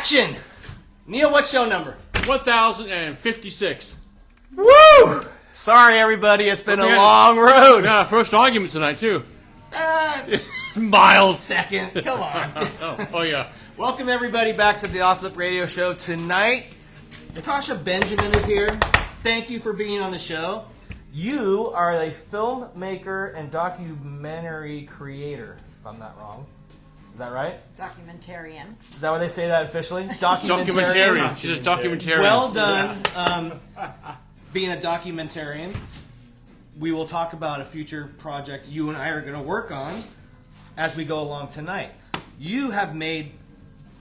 Action! Neil, what's show number? 1056. Woo! Sorry, everybody. It's been a long road. We got our first argument tonight, too. Miles. Second. Come on. Oh, yeah. Welcome, everybody, back to the Off Flip Radio Show. Tonight, Natasha Benjamin is here. Thank you for being on the show. You are a filmmaker and documentary creator, if I'm not wrong. Is that right? Documentarian. Is that what they say that officially? Documentarian. She's a documentarian. Well done, being a documentarian. We will talk about a future project you and I are going to work on as we go along tonight. You have made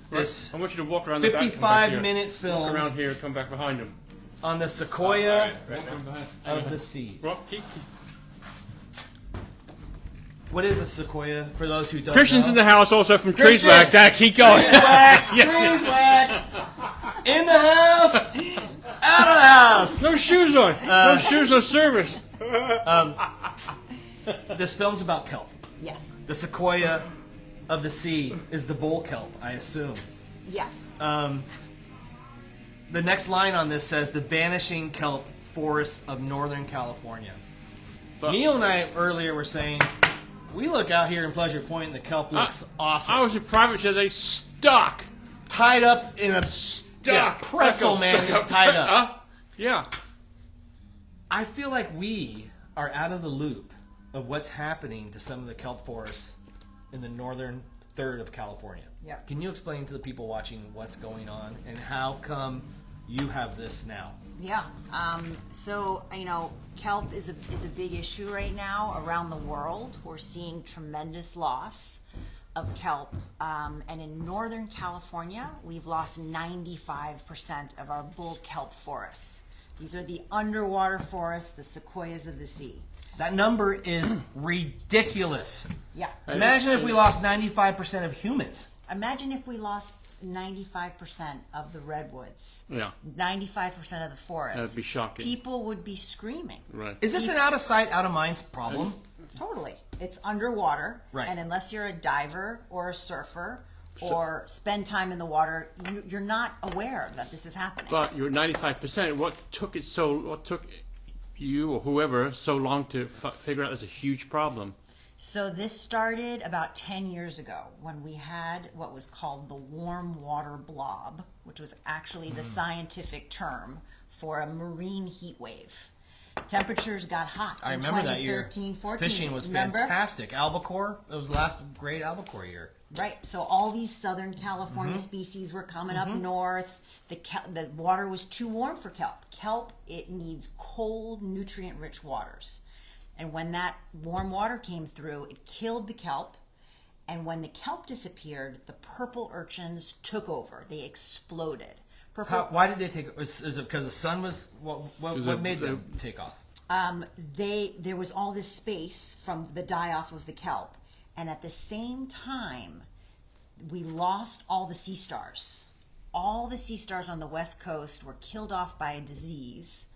this I want you to walk around the back. 55-minute film. Walk around here, come back behind him. On the Sequoia Right of the seas. Well, keep. What is a sequoia, for those who don't Christian's know? in the house also from Trees Christian! Wax. Keep going. Trees wax! Trees wax! In the house! Out of the house! No shoes on. No shoes, no service. This film's about kelp. Yes. The Sequoia of the sea is the bull kelp, I assume. Yeah. The next line on this says, the vanishing kelp forests of Northern California. Neil and I earlier were saying, we look out here in Pleasure Point and the kelp looks awesome. I was in private today, stuck. Tied up in a pretzel, man, tied up. Yeah. I feel like we are out of the loop of what's happening to some of the kelp forests in the northern third of California. Yeah. Can you explain to the people watching what's going on and how come you have this now? Yeah. So, kelp is a big issue right now around the world. We're seeing tremendous loss of kelp. And in Northern California, we've lost 95% of our bull kelp forests. These are the underwater forests, the sequoias of the sea. That number is ridiculous. Yeah. Imagine if we lost 95% of humans. Imagine if we lost 95% of the redwoods. Yeah. 95% of the forest. That'd be shocking. People would be screaming. Right. Is this an out of sight, out of mind problem? Totally. It's underwater. Right. And unless you're a diver or a surfer or spend time in the water, you're not aware that this is happening. But you're 95%. What took you or whoever so long to figure out there's a huge problem? So this started about 10 years ago when we had what was called the warm water blob, which was actually the scientific term for a marine heat wave. Temperatures got hot in I remember that year. 2013-14. Fishing was fantastic. Albacore, it was the last great albacore year. Right. So all these Southern California species were coming up north. The water was too warm for kelp. Kelp, it needs cold, nutrient-rich waters. And when that warm water came through, it killed the kelp. And when the kelp disappeared, the purple urchins took over. They exploded. Why did they take? Is it because the sun was? What made them take off? There was all this space from the die-off of the kelp. And at the same time, we lost all the sea stars. All the sea stars on the West Coast were killed off by a disease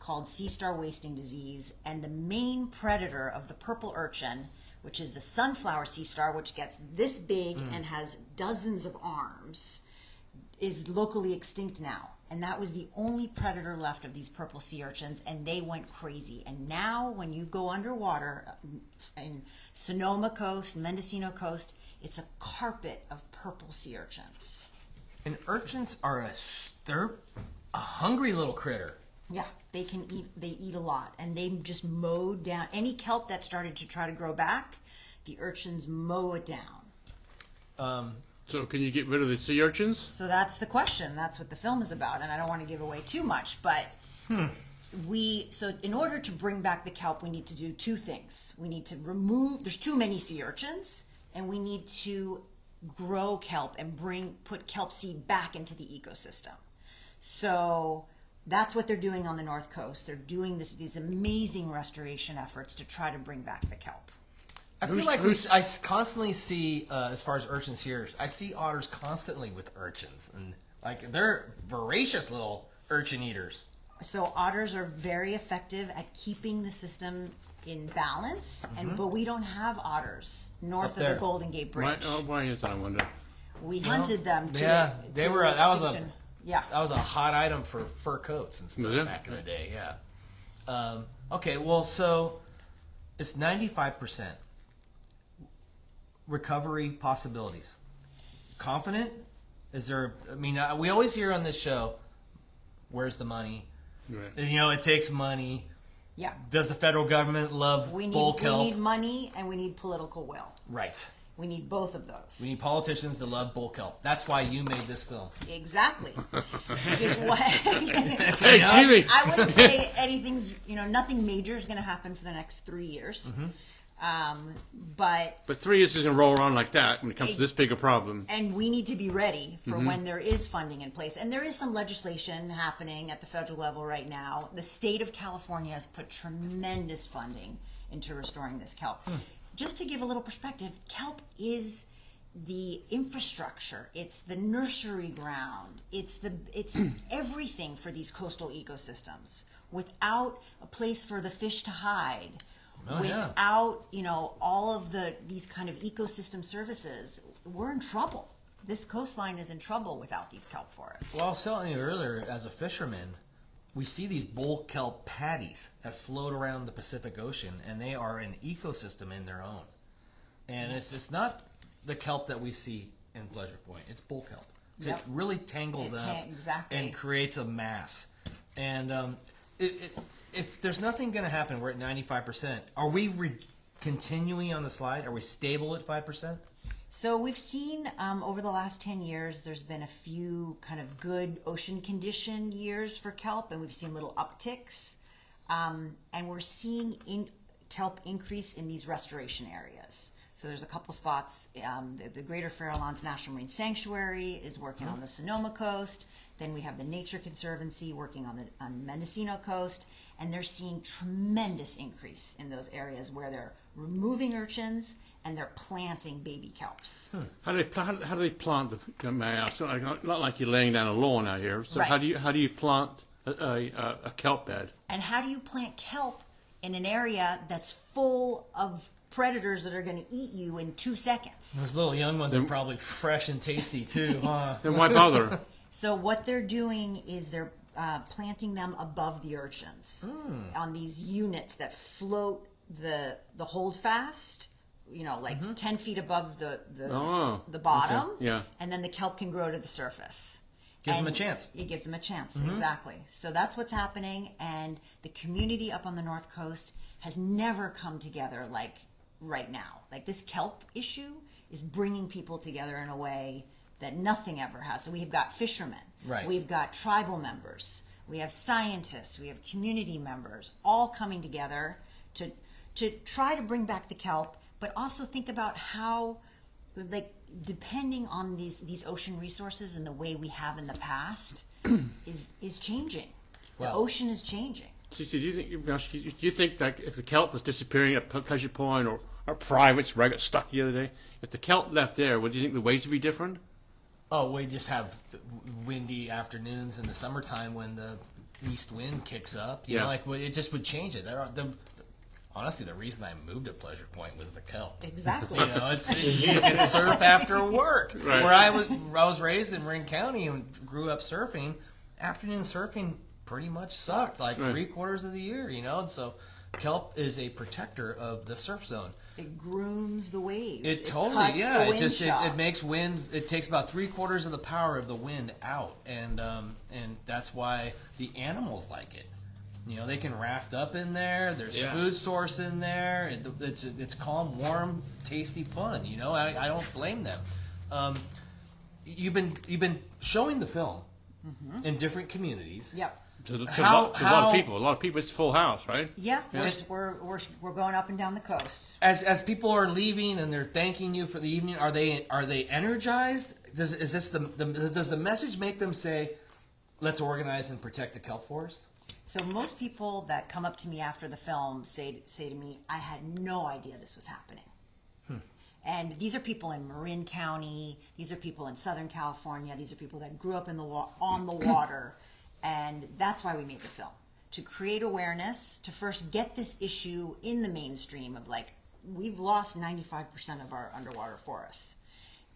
called sea star wasting disease, and the main predator of the purple urchin, which is the sunflower sea star, which gets this big and has dozens of arms, is locally extinct now. And that was the only predator left of these purple sea urchins, and they went crazy. And now when you go underwater in Sonoma Coast, Mendocino Coast, it's a carpet of purple sea urchins. And urchins are they're a hungry little critter. Yeah, they eat a lot, and they just mowed down any kelp that started to try to grow back. The urchins mow it down. So can you get rid of the sea urchins? So that's the question. That's what the film is about, and I don't want to give away too much, but so in order to bring back the kelp, we need to do two things. We need to there's too many sea urchins, and we need to grow kelp and put kelp seed back into the ecosystem. So that's what they're doing on the North Coast. They're doing these amazing restoration efforts to try to bring back the kelp. I feel like I constantly see, as far as urchins here, I see otters constantly with urchins, and like they're voracious little urchin eaters. So otters are very effective at keeping the system in balance, but we don't have otters north of the Golden Gate Bridge. Why is that, I wonder? We hunted them. They were. That was extinction. Yeah. That was a hot item for fur coats and stuff back in the day. Yeah. Okay. Well, so it's 95% recovery possibilities. Confident? Is there? I mean, we always hear on this show, "Where's the money?" Right. It takes money. Yeah. Does the federal government love bull kelp? We need money and we need political will. Right. We need both of those. We need politicians to love bull kelp. That's why you made this film. Exactly. Hey, Jimmy! I wouldn't say anything's, nothing major is going to happen for the next 3 years. But 3 years doesn't roll around like that when it comes to this big a problem. And we need to be ready for when there is funding in place. And there is some legislation happening at the federal level right now. The state of California has put tremendous funding into restoring this kelp. Just to give a little perspective, kelp is the infrastructure. It's the nursery ground. It's everything for these coastal ecosystems. Without a place for the fish to hide, without all of these kind of ecosystem services, we're in trouble. This coastline is in trouble without these kelp forests. Well, I was telling you earlier, as a fisherman, we see these bull kelp patties that float around the Pacific Ocean, and they are an ecosystem in their own. And it's not the kelp that we see in Pleasure Point. It's bull kelp. Yep. It really tangles up and creates a mass. And if there's nothing going to happen, we're at 95%. Are we continuing on the slide? Are we stable at 5%? So we've seen over the last 10 years, there's been a few kind of good ocean condition years for kelp, and we've seen little upticks. And we're seeing kelp increase in these restoration areas. So there's a couple spots. The Greater Farallones National Marine Sanctuary is working on the Sonoma coast. Then we have the Nature Conservancy working on the Mendocino coast. And they're seeing tremendous increase in those areas where they're removing urchins and they're planting baby kelps. How do they plant the mass? Not like you're laying down a lawn out here. So right. how do you plant a kelp bed? And how do you plant kelp in an area that's full of predators that are going to eat you in 2 seconds? Those little young ones are probably fresh and tasty too, huh? Then why bother? So what they're doing is they're planting them above the urchins on these units that float the holdfast. 10 feet above the bottom. Okay. Yeah. And then the kelp can grow to the surface. Gives them a chance. It gives them a chance, exactly. So that's what's happening, and the community up on the North Coast has never come together like right now. Like this kelp issue is bringing people together in a way that nothing ever has. So we've got fishermen. Right. We've got tribal members. We have scientists. We have community members all coming together to try to bring back the kelp, but also think about how, depending on these ocean resources and the way we have in the past is changing. Well, the ocean is changing. So do you think that if the kelp was disappearing at Pleasure Point or privates where I got stuck the other day, if the kelp left there, would you think the waves would be different? Oh, we just have windy afternoons in the summertime when the east wind kicks up. You know, it just would change it. Honestly, the reason I moved to Pleasure Point was the kelp. Exactly. You can surf after work. Right. Where I was raised in Marin County and grew up surfing. Afternoon surfing pretty much sucked, like 3/4 of the year. And so kelp is a protector of the surf zone. It grooms the waves. It totally, it makes wind. It takes about 3/4 of the power of the wind out, and that's why the animals like it. They can raft up in there. There's food source in there. It's calm, warm, tasty fun. I don't blame them. You've been showing the film in different communities. Yep. To a lot of people. A lot of people. It's full house, right? Yeah. We're going up and down the coast. As people are leaving and they're thanking you for the evening, are they energized? Does the message make them say, "Let's organize and protect the kelp forest"? So most people that come up to me after the film say to me, "I had no idea this was happening." And these are people in Marin County. These are people in Southern California. These are people that grew up on the water. And that's why we made the film, to create awareness, to first get this issue in the mainstream of we've lost 95% of our underwater forests.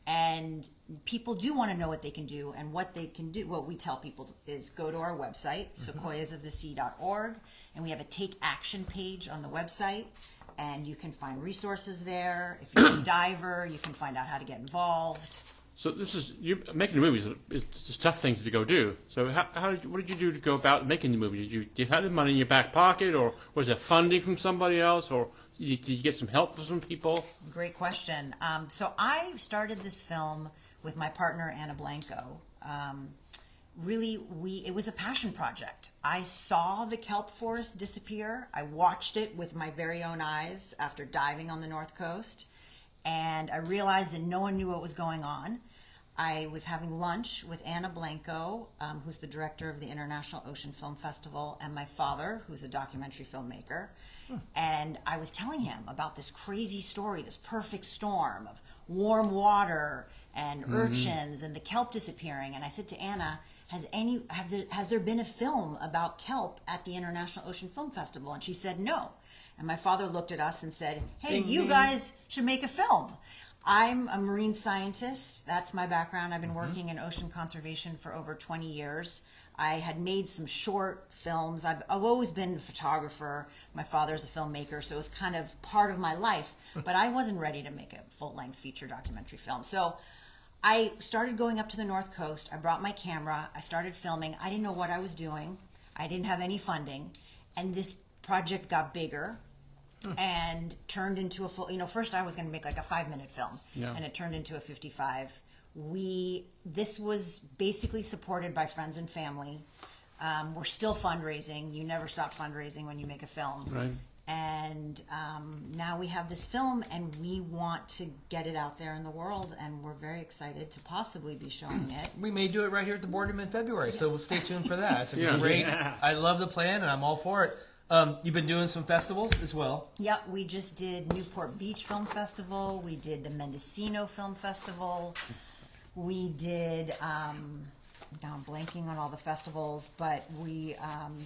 And people do want to know what they can do, and what they can do. What we tell people is go to our website, sequoiasofthesea.org, and we have a take action page on the website, and you can find resources there. If you're a diver, you can find out how to get involved. So this is making the movies. It's a tough thing to go do. So what did you do to go about making the movie? Did you have the money in your back pocket, or was there funding from somebody else, or did you get some help from some people? Great question. So I started this film with my partner Anna Blanco. It was a passion project. I saw the kelp forest disappear. I watched it with my very own eyes after diving on the North Coast, and I realized that no one knew what was going on. I was having lunch with Anna Blanco, who's the director of the International Ocean Film Festival, and my father, who's a documentary filmmaker. And I was telling him about this crazy story, this perfect storm of warm water and urchins and the kelp disappearing. And I said to Anna, has there been a film about kelp at the International Ocean Film Festival? And she said no. And my father looked at us and said, hey, you guys should make a film. I'm a marine scientist. That's my background. I've been working in ocean conservation for over 20 years. I had made some short films. I've always been a photographer. My father's a filmmaker, so it was kind of part of my life. But I wasn't ready to make a full-length feature documentary film. So I started going up to the North Coast. I brought my camera. I started filming. I didn't know what I was doing. I didn't have any funding. And this project got bigger and turned into a full, first I was going to make like a 5-minute film, and it turned into a 55. This was basically supported by friends and family. We're still fundraising. You never stop fundraising when you make a film. Right. And now we have this film, and we want to get it out there in the world, and we're very excited to possibly be showing it. We may do it right here at the boardroom in February, so stay tuned for that. It's a great. I love the plan, and I'm all for it. You've been doing some festivals as well. Yep, we just did Newport Beach Film Festival. We did the Mendocino Film Festival. We did, now I'm blanking on all the festivals, but we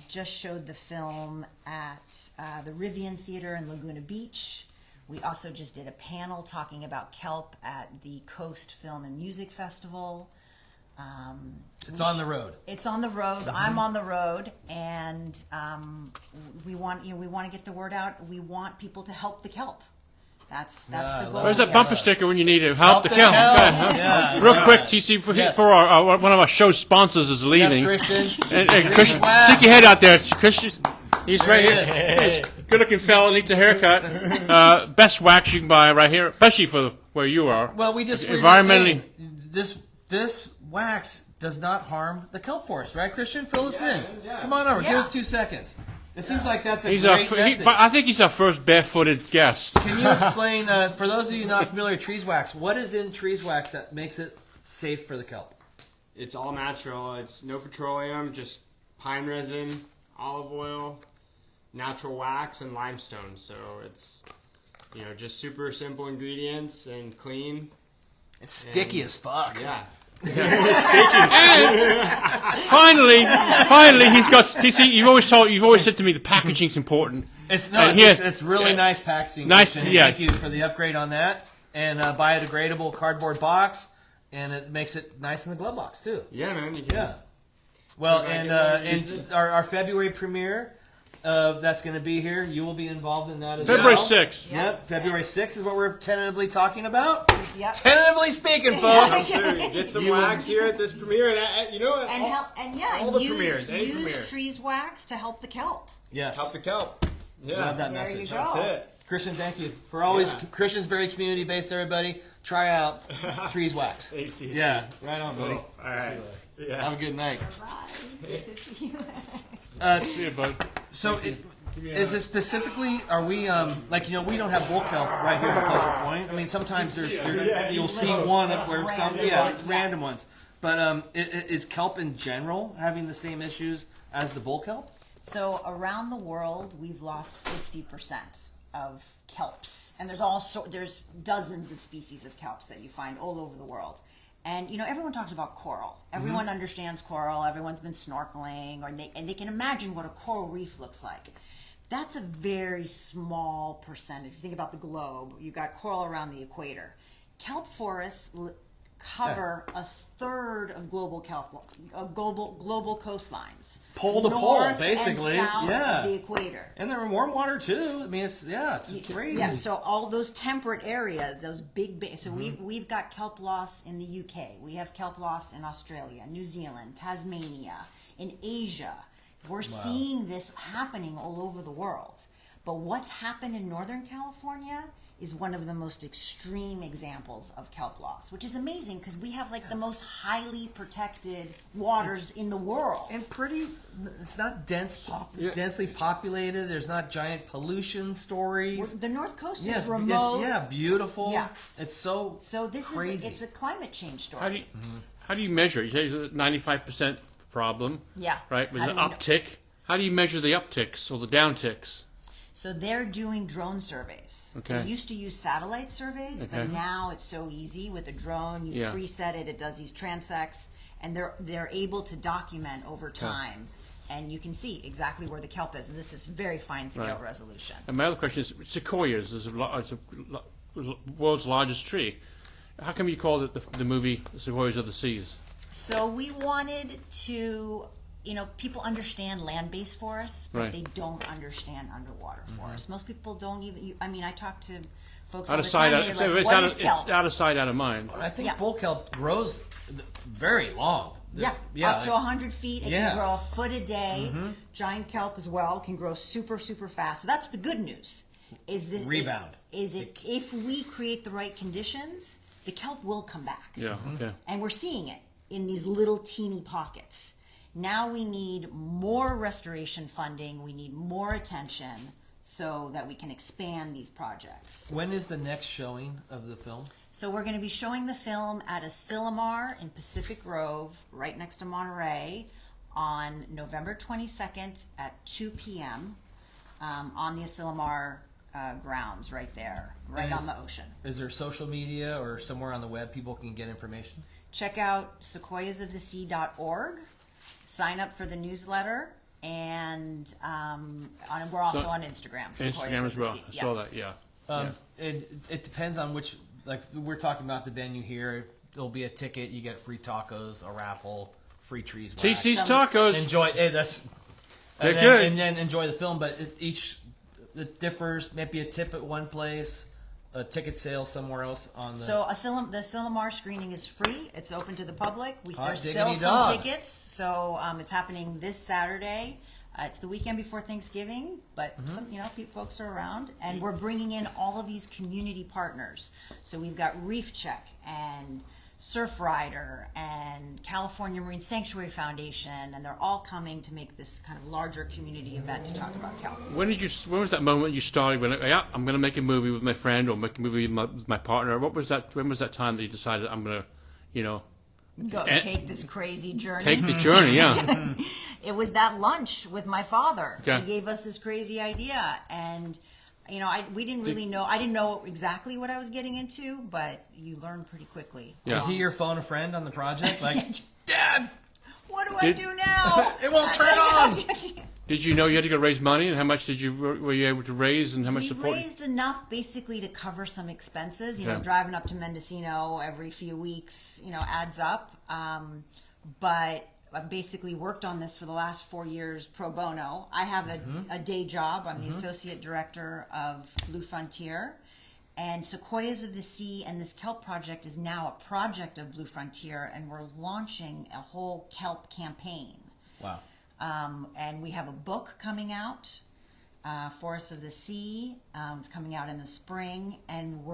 just showed the film at the Rivian Theater in Laguna Beach. We also just did a panel talking about kelp at the Coast Film and Music Festival. It's on the road. It's on the road. I'm on the road, and we want to get the word out. We want people to help the kelp. That's the goal. Where's that bumper sticker when you need to help the kelp? Yeah. Real quick, TC, for our one of our show sponsors is leaving. Yes, Christian. And Christian, stick your head out there, Christian. He's right here. Good-looking fella, needs a haircut. Best wax you can buy right here, especially for where you are. Well, we just environmentally. This wax does not harm the kelp forest, right, Christian? Fill us in. Yeah. Come on over. Give us 2 seconds. It seems like that's a great message. I think he's our first barefooted guest. Can you explain, for those of you not familiar with trees wax, what is in trees wax that makes it safe for the kelp? It's all natural. It's no petroleum, just pine resin, olive oil, natural wax, and limestone. So it's just super simple ingredients and clean. It's sticky as fuck. Yeah. And finally, he's got. TC, you've always said to me the packaging's important. It's really nice packaging. Nice, Thank you for the upgrade on that. And biodegradable cardboard box, and it makes it nice in the glove box too. Yeah, man. You can. Yeah. Well, and our February premiere. That's going to be here. You will be involved in that as February well. 6th. Yep, February 6th is what we're tentatively talking about. Yep. Tentatively speaking, folks. Get some wax here at this premiere, and you know what? And use trees wax to help the kelp. Yes. Help the kelp. Yeah. Love that There message. you go. That's it. Christian, thank you for always. Christian's very community based. Everybody, try out trees wax. Thanks, TC. Yeah, right on, buddy. All right. Yeah. Have a good night. Bye. Good to see you. See you, bud. So, is it specifically? Are we we don't have bull kelp right here at Pleasure Point. I mean, sometimes you'll see one where random ones. But is kelp in general having the same issues as the bull kelp? So around the world, we've lost 50% of kelps, and there's dozens of species of kelps that you find all over the world. And everyone talks about coral. Everyone understands coral. Everyone's been snorkeling, and they can imagine what a coral reef looks like. That's a very small percentage. If you think about the globe, you got coral around the equator. Kelp forests cover a third of global kelp, global coastlines. Pole to pole, North basically. and south Yeah. of the equator. And they're in warm water too. I mean, it's crazy. Yeah, so all those temperate areas, those big so we've got kelp loss in the UK. We have kelp loss in Australia, New Zealand, Tasmania, in Asia. We're seeing this happening all over the world. But what's happened in Northern California is one of the most extreme examples of kelp loss, which is amazing because we have like the most highly protected waters in the world. And it's not densely populated. There's not giant pollution stories. The North Coast Yeah, is remote. Beautiful. Yeah. It's so this crazy. it's a climate change story. How do you measure? You say it's a 95% problem. Yeah. Right? With How an do we know? uptick. How do you measure the upticks or the downticks? So they're doing drone surveys. Okay. They used to use satellite surveys, but now it's so easy with a drone. You preset it; it does these transects, and they're able to document over time, and you can see exactly where the kelp is. And this is very fine scale resolution. And my other question is, Sequoias is the world's largest tree. How come you called it the movie Sequoias of the Seas? So we wanted to, people understand land-based forests, but they don't understand underwater forests. Most people don't even. I talk to folks all the time. They're like, "What is kelp?" It's out of sight, out of mind. I think bull kelp grows very long. Up to 100 feet. It can grow a foot a day. Mm-hmm. Giant kelp as well can grow super, super fast. So that's the good news. Is this Rebound. If we create the right conditions, the kelp will come back. Yeah, okay. And we're seeing it in these little teeny pockets. Now we need more restoration funding. We need more attention so that we can expand these projects. When is the next showing of the film? So we're going to be showing the film at Asilomar in Pacific Grove, right next to Monterey, on November 22nd at 2 p.m. On the Asilomar grounds right there, right on the ocean. Is there social media or somewhere on the web people can get information? Check out sequoiasofthesea.org. Sign up for the newsletter, and we're also on Instagram. Instagram as well. I saw that, It depends on which, like we're talking about the venue here. There'll be a ticket. You get free tacos, a raffle, free trees. Wax. TC's Tacos. Enjoy. Hey, that's They're and good. And then enjoy the film. But it differs. Maybe a tip at one place, a ticket sale somewhere else on the. So the Asilomar screening is free. It's open to the public. There's still diggity some dog. tickets. So it's happening this Saturday. It's the weekend before Thanksgiving, but some folks are around, and we're bringing in all of these community partners. So we've got Reef Check and Surf Rider and California Marine Sanctuary Foundation, and they're all coming to make this kind of larger community event to talk about kelp. When was that moment you started when, I'm going to make a movie with my friend or make a movie with my partner? When was that time that you decided I'm going to, Take this crazy journey. take the journey, yeah. It was that lunch with my father. Okay. He gave us this crazy idea, and we didn't really know. I didn't know exactly what I was getting into, but you learn pretty quickly. Yeah. Was he your phone a friend on the project? Like, Dad, What do I do now? it won't turn on. Did you know you had to go raise money, and how much were you able to raise, and how much We support? raised enough basically to cover some expenses. Okay. Driving up to Mendocino every few weeks, adds up. But I basically worked on this for the last 4 years pro bono. I have a day job. I'm the associate director of Blue Frontier. And Sequoias of the Sea and this kelp project is now a project of Blue Frontier, and we're launching a whole kelp campaign. Wow. And we have a book coming out, Forests of the Sea. It's coming out in the spring, and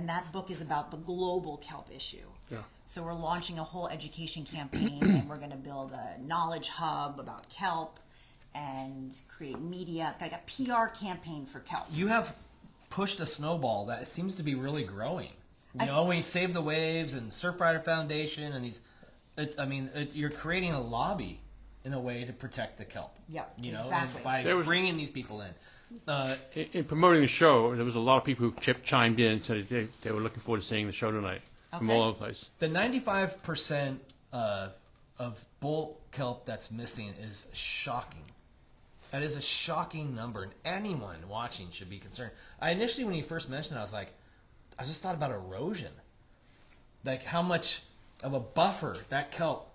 that book is about the global kelp issue. Yeah. So we're launching a whole education campaign, and we're going to build a knowledge hub about kelp and create media, like a PR campaign for kelp. You have pushed a snowball that it seems to be really growing. When you Save the Waves and Surfrider Foundation and these, you're creating a lobby in a way to protect the kelp. Yeah, exactly. By bringing these people in. In promoting the show, there was a lot of people who chimed in and said they were looking forward to seeing the show tonight from all over the place. The 95% of bull kelp that's missing is shocking. That is a shocking number, and anyone watching should be concerned. Initially, when you first mentioned it, I just thought about erosion. Like how much of a buffer. That kelp,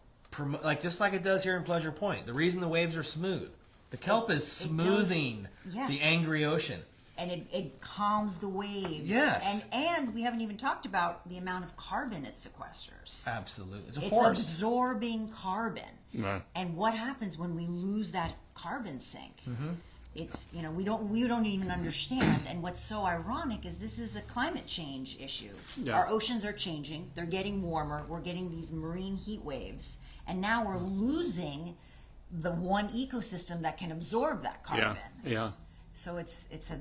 like just like it does here in Pleasure Point. The reason the waves are smooth, the kelp is smoothing yes. the angry ocean. And it calms the waves. Yes. And we haven't even talked about the amount of carbon it sequesters. Absolutely. It's a It's forest. absorbing carbon. Right. And what happens when we lose that carbon sink? Mm-hmm. It's, we don't even understand. And what's so ironic is this is a climate change issue. Yeah. Our oceans are changing. They're getting warmer. We're getting these marine heat waves. And now we're losing the one ecosystem that can absorb that carbon. Yeah. So it's a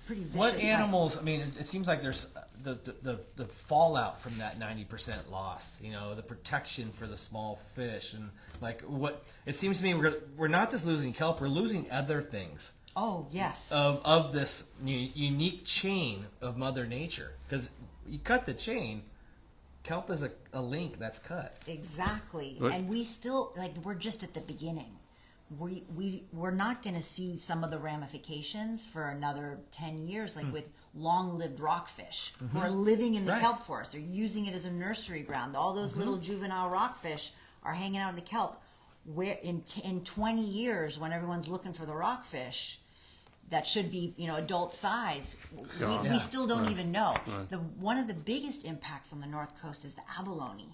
pretty vicious What cycle. animals? I mean, it seems like there's the fallout from that 90% loss. The protection for the small fish, and like what it seems to me, we're not just losing kelp, we're losing other things. Oh, yes. Of this unique chain of Mother Nature, because you cut the chain, kelp is a link that's cut. Exactly. What? And we still, we're just at the beginning. We're not going to see some of the ramifications for another 10 years, with long-lived rockfish who are living in the Right. kelp forest. They're using it as a nursery ground. All those little juvenile rockfish are hanging out in the kelp. Where in 20 years, when everyone's looking for the rockfish that should be adult size, God. we still don't even know. Right. One of the biggest impacts on the North Coast is the abalone.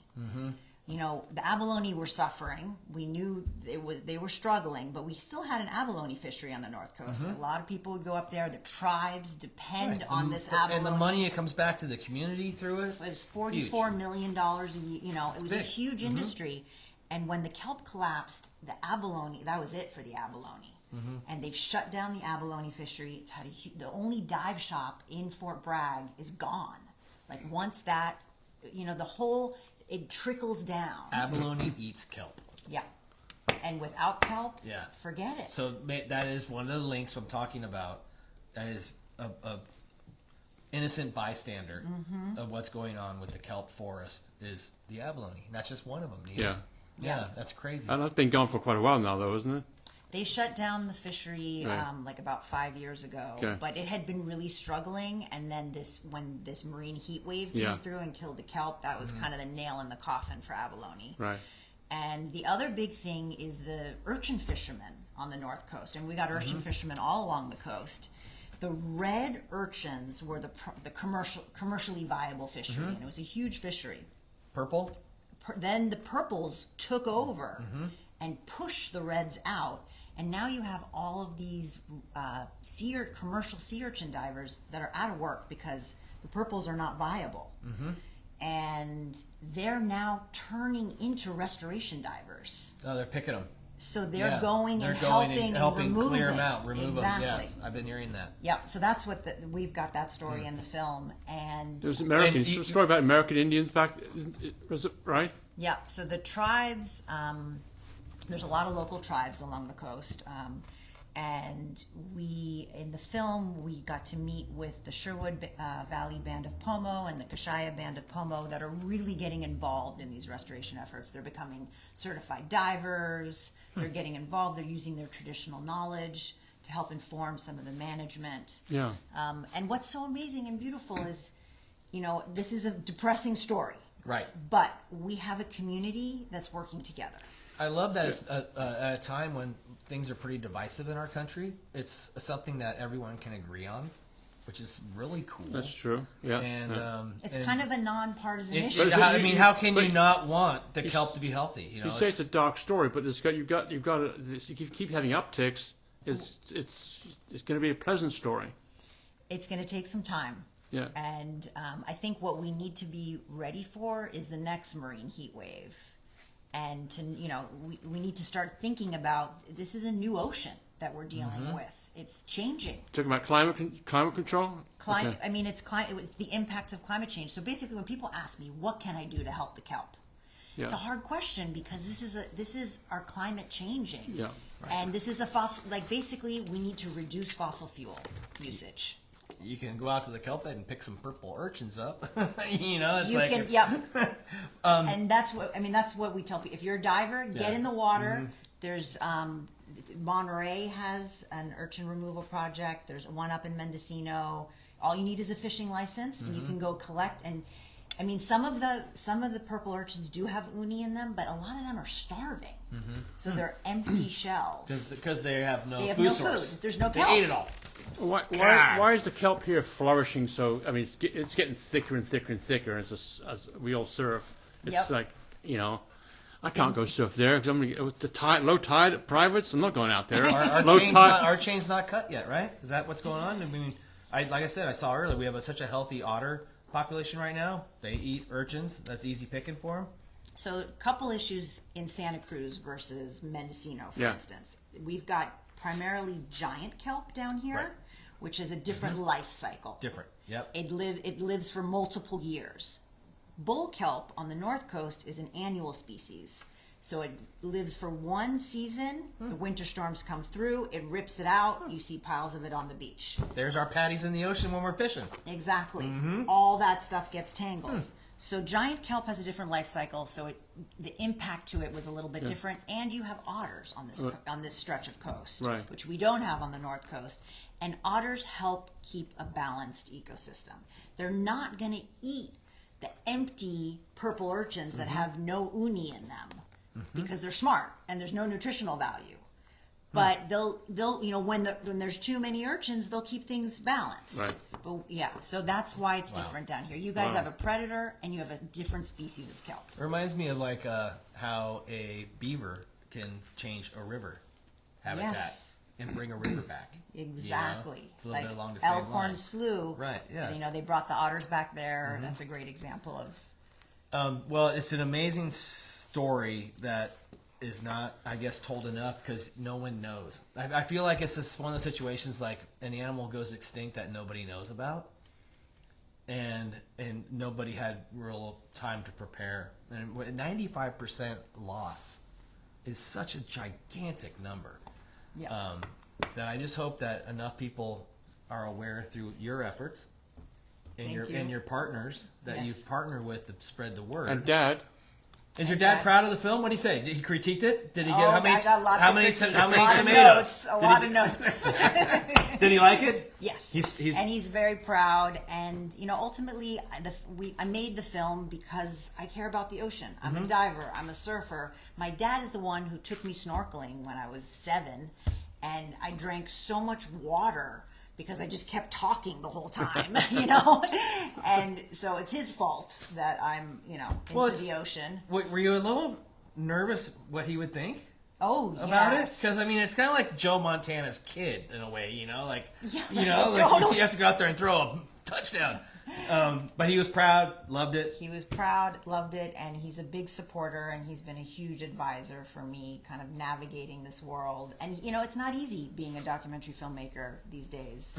The abalone were suffering. We knew they were struggling, but we still had an abalone fishery on the North Coast. A lot of people would go up there. The tribes depend on this abalone. And the money it comes back to the community through it. It was $44 million a year. It was a big. huge industry. And when the kelp collapsed, the abalone, that was it for the abalone. And they've shut down the abalone fishery. It's had the only dive shop in Fort Bragg is gone. Once that, the whole, it trickles down. Abalone eats kelp. Yeah. And without kelp, Yeah. forget it. So that is one of the links I'm talking about. That is a innocent bystander of what's going on with the kelp forest is the abalone. That's just one of them. Yeah, that's crazy. And that's been gone for quite a while now, though, isn't it? They shut down the fishery Right. about 5 years ago, Okay. but it had been really struggling. And then when this marine heat wave came Yeah. through and killed the kelp, that was kind of the nail in the coffin for abalone. Right. And the other big thing is the urchin fishermen on the North Coast, and we got urchin fishermen all along the coast. The red urchins were the commercially viable fishery, and it was a huge fishery. Purple? Then the purples took over and pushed the reds out, and now you have all of these commercial sea urchin divers that are out of work because the purples are not viable. And they're now turning into restoration divers. No, they're picking them. So they're Yeah, going they're and going helping helping and clear removing. them out, remove exactly. them. Yes, I've been hearing that. Yep. So that's what we've got that story in the film, and There was American And story about American Indians back. Was it right? yeah. So the tribes, there's a lot of local tribes along the coast, and in the film we got to meet with the Sherwood Valley Band of Pomo and the Kashaya Band of Pomo that are really getting involved in these restoration efforts. They're becoming certified divers. They're getting involved. They're using their traditional knowledge to help inform some of the management. Yeah. And what's so amazing and beautiful is, this is a depressing story, Right. but we have a community that's working together. I love that it's at a time when things are pretty divisive in our country. It's something that everyone can agree on, which is really cool. That's true. Yeah. And yeah. It's and kind of a nonpartisan it- issue. But you- how can but you not want the you kelp s- to be healthy? You say it's a dark story, but you've got to, you keep having upticks. It's going to be a pleasant story. It's going to take some time. Yeah. And I think what we need to be ready for is the next marine heat wave. And we need to start thinking about, this is a new ocean that we're dealing with. It's changing. Talking about climate control. Okay. I mean, it's the impact of climate change. So basically, when people ask me, what can I do to help the kelp? Yeah. It's a hard question because this is our climate changing. Yeah. And this is a fossil, basically we need to reduce fossil fuel usage. You can go out to the kelp bed and pick some purple urchins up. It's You like can, it's- yep. And that's what we tell people. If you're a diver, get Yeah. in the water. There's Monterey has an urchin removal project. There's one up in Mendocino. All you need is a fishing license, and you can go collect. And I mean, some of the purple urchins do have uni in them, but a lot of them are starving. So they're empty shells. Because they have no They have food no source. food. There's no They kelp. ate it all. Why is the kelp here flourishing so? I mean, it's getting thicker and thicker and thicker as we all surf. It's Yep. like, I can't go surf there because with the low tide at privates. I'm not going out there. Our chain's not cut yet, right? Is that what's going on? I mean, like I said, I saw earlier, we have such a healthy otter population right now. They eat urchins. That's easy picking for them. So a couple issues in Santa Cruz versus Mendocino, for Yeah. instance. We've got primarily giant kelp down here, Right. which is a different life cycle. Different. Yep. It lives for multiple years. Bull kelp on the north coast is an annual species. So it lives for one season. The winter storms come through. It rips it out. You see piles of it on the beach. There's our patties in the ocean when we're fishing. Exactly. All that stuff gets tangled. So giant kelp has a different life cycle. So the impact to it was a little bit different. And you have otters on this stretch of coast, Right. which we don't have on the north coast. And otters help keep a balanced ecosystem. They're not going to eat the empty purple urchins that have no uni in them because they're smart and there's no nutritional value. But they'll when there's too many urchins, they'll keep things balanced. Right. But yeah, so that's why it's different down here. You guys have a predator and you have a different species of kelp. It reminds me of like how a beaver can change a river habitat Yes. and bring a river back. Exactly. It's a little bit along the Elkhorn same line. Slough. Right, yeah. They brought the otters back there. That's a great example of. Well, it's an amazing story that is not, I guess, told enough because no one knows. I feel like it's just one of those situations like an animal goes extinct that nobody knows about, and nobody had real time to prepare. And 95% loss is such a gigantic number. Yeah. That I just hope that enough people are aware through your efforts and Thank you. and your partners that Yes. you've partnered with to spread the word. And Dad, Is your And dad Dad- proud of the film? What did he say? Did he critiqued it? Did he get Oh, how many? I got lots how of many? critiques, How many a lot tomatoes? Of notes, a lot of notes. Did he like it? Yes, He's and he's very proud. And ultimately, I made the film because I care about the ocean. I'm a diver. I'm a surfer. My dad is the one who took me snorkeling when I was 7, and I drank so much water because I just kept talking the whole time, And so it's his fault that I'm, into the ocean. Were you a little nervous what he would think Oh, about yes. it? Because I mean, it's kind of like Joe Montana's kid in a way, like totally. you have to go out there and throw a touchdown. But he was proud, loved it. He was proud, loved it, and he's a big supporter, and he's been a huge advisor for me kind of navigating this world. And, it's not easy being a documentary filmmaker these days.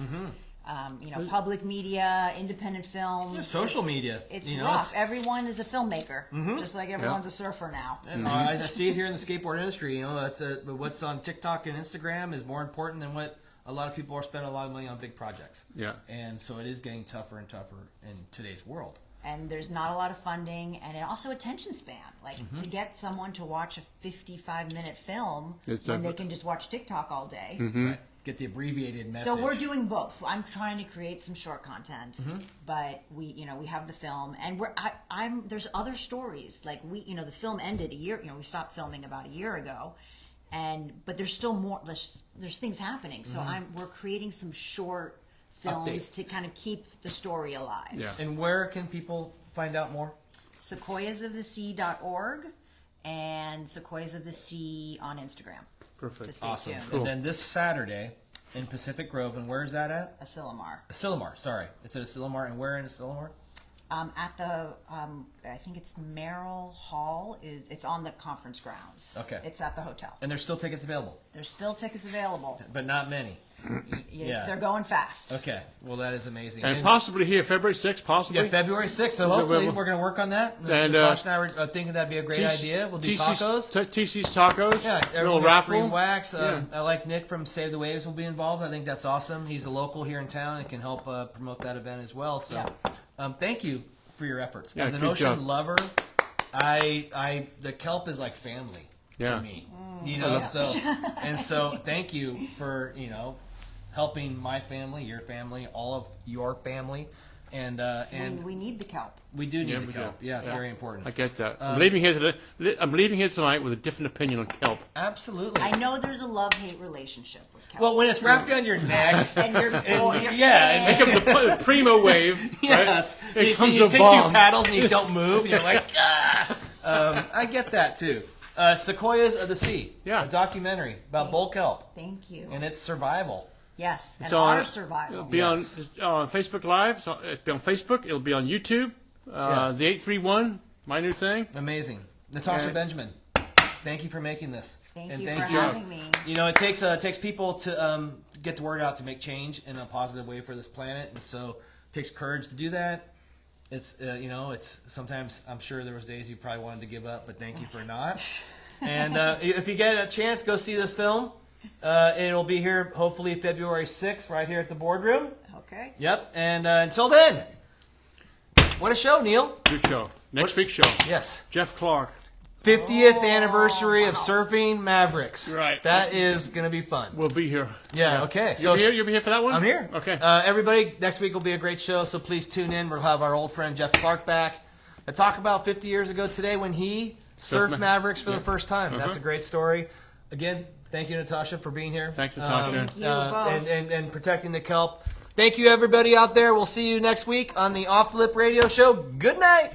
Public media, independent films. Social media. It's you know, rough. Everyone is a filmmaker, just like everyone's a surfer now. And I see it here in the skateboard industry. That's what's on TikTok and Instagram is more important than what a lot of people are spending a lot of money on big projects. Yeah. And so it is getting tougher and tougher in today's world. And there's not a lot of funding, and also attention span. Like, to get someone to watch a 55-minute film when they can just watch TikTok all day. Right. Get the abbreviated message. So we're doing both. I'm trying to create some short content, but we have the film, and there's other stories. Like the film ended a year. We stopped filming about a year ago, but there's still more. There's things happening. So we're creating some short films Updates. to kind of keep the story alive. Yeah. And where can people find out more? Sequoiasofthesea.org and Sequoias of the Sea on Instagram. perfect. To stay Awesome. tuned. Cool. And then this Saturday in Pacific Grove, and where is that at? Asilomar. Asilomar, sorry. It's at Asilomar, and where in Asilomar? At the, I think it's Merrill Hall. It's on the conference grounds. Okay. It's at the hotel. And there's still tickets available, There's still tickets available. but not many. Yeah. They're going fast. Okay, well that is amazing. And possibly here, February 6th, possibly. Yeah, February 6th, so We'll- hopefully we'll- we're going to work on that. And, Natasha and I were thinking that'd be a great TC idea. We'll do TC's tacos. TC's tacos. Yeah, little everyone gets free raffle. wax. Yeah. I like Nick from Save the Waves will be involved. I think that's awesome. He's a local here in town and can help promote that event as well. So, thank you for your efforts. Yeah, As an good ocean job. lover, the kelp is like family Yeah. to me. So thank you for helping my family, your family, all of your family and we need the kelp. we do need Yeah, the we kelp. do. Yeah, it's very important. I get that. I'm leaving here today. I'm leaving here tonight with a different opinion on kelp. Absolutely. I know there's a love-hate relationship with kelp. Well, when it's wrapped around your neck, and your yeah, It comes the primo wave. yeah, Right? It you comes take a two bomb. paddles and you don't move. And you're like, ah. I get that too. Sequoias of the Sea. Yeah. A documentary about bull kelp Thank you. and its survival. Yes, and So on- our survival. It'll be Yes. on Facebook Live. So it'll be on Facebook. It'll be on YouTube. The 831, my new thing. Amazing. Natasha And- Benjamin, thank you for making this. Thank And you thank for you. having me. You know, it takes people to get the word out to make change in a positive way for this planet, and so it takes courage to do that. It's it's sometimes I'm sure there was days you probably wanted to give up, but thank you for not. And if you get a chance, go see this film. It'll be here hopefully February 6th, right here at the boardroom. Okay. Yep. And until then, what a show, Neil. Good show. Next week's show. Yes. Jeff Clark. 50th anniversary of Surfing Mavericks. Right. That is going to be fun. We'll be here. Yeah, okay. You'll be here? You'll be here for that one? I'm here. Okay. Everybody, next week will be a great show, so please tune in. We'll have our old friend Jeff Clark back to talk about 50 years ago today when he surfed Mavericks for the first time. That's a great story. Again, thank you, Natasha, for being here. Thanks, Natasha. Thank you both. And protecting the kelp. Thank you, everybody out there. We'll see you next week on the Off the Lip Radio Show. Good night.